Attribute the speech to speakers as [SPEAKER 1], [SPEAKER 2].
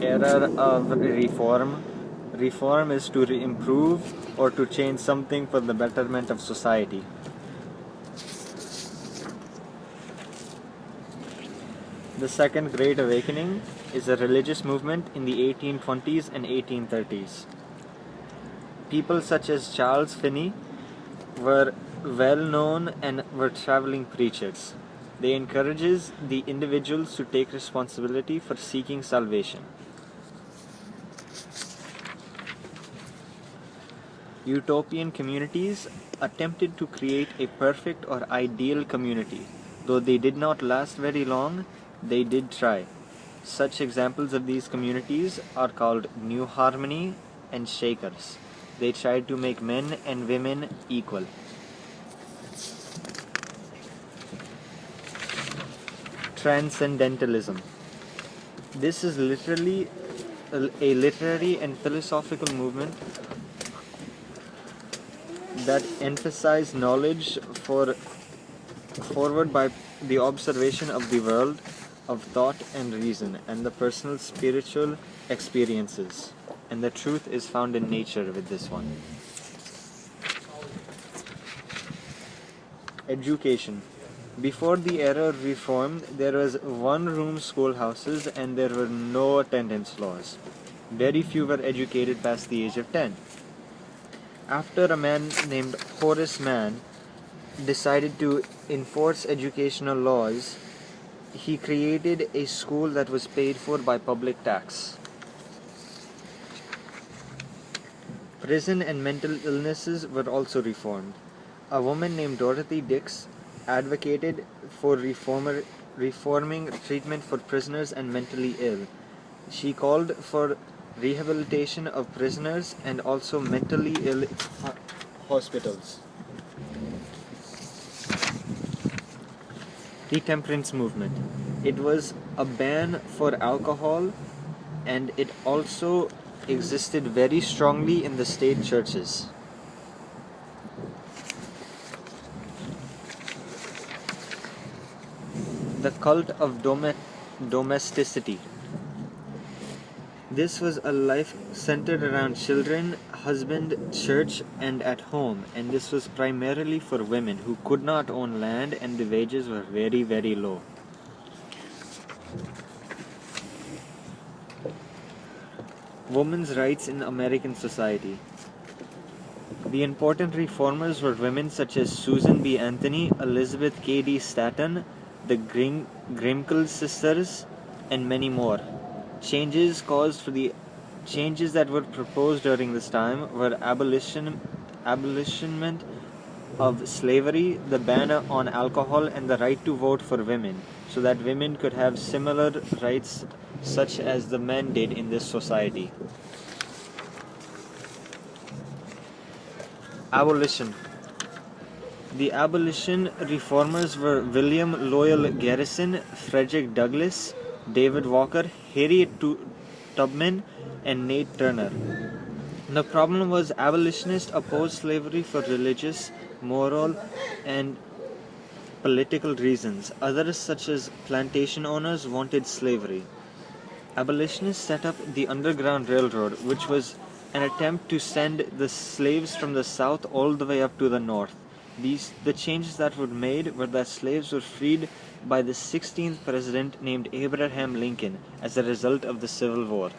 [SPEAKER 1] era of reform. Reform is to improve or to change something for the betterment of society. The Second Great Awakening is a religious movement in the 1820s and 1830s. People such as Charles Finney were well known and were traveling preachers. They encourages the individuals to take responsibility for seeking salvation. Utopian communities attempted to create a perfect or ideal community. Though they did not last very long, they did try. Such examples of these communities are called New Harmony and Shakers. They tried to make men and women equal. Transcendentalism. This is literally a literary and philosophical movement that emphasize knowledge forward by the observation of the world of thought and reason and the personal spiritual experiences. And the truth is found in nature with this one. Education. Before the era of reform, there was one-room schoolhouses and there were no attendance laws. Very few were educated past the age of 10. After a man named Horace Mann decided to enforce educational laws, he created a school that was paid for by public tax. Prison and mental illnesses were also reformed. A woman named Dorothy Dix advocated for reforming treatment for prisoners and mentally ill. She called for rehabilitation of prisoners and also mentally ill hospitals. The temperance movement. It was a ban for alcohol, and it also existed very strongly in the state churches. The cult of domesticity. This was a life centered around children, husband, church, and at home, and this was primarily for women who could not own land and the wages were very, very low. Women's rights in American society. The important reformers were women such as Susan B. Anthony, Elizabeth K. D. Stanton, the Grimkel sisters, and many more. Changes that were proposed during this time were abolitionment of slavery, the ban on alcohol, and the right to vote for women, so that women could have similar rights such as the men did in this society. Abolition. The abolition reformers were William Loyal Garrison, Frederick Douglass, David Walker, Harriet Tubman, and Nate Turner. The problem was abolitionists opposed slavery for religious, moral, and political reasons. Others, such as plantation owners, wanted slavery. Abolitionists set up the Underground Railroad, which was an attempt to send the slaves from the south all the way up to the north. The changes that were made were that slaves were freed by the 16th president named Abraham Lincoln as a result of the Civil War.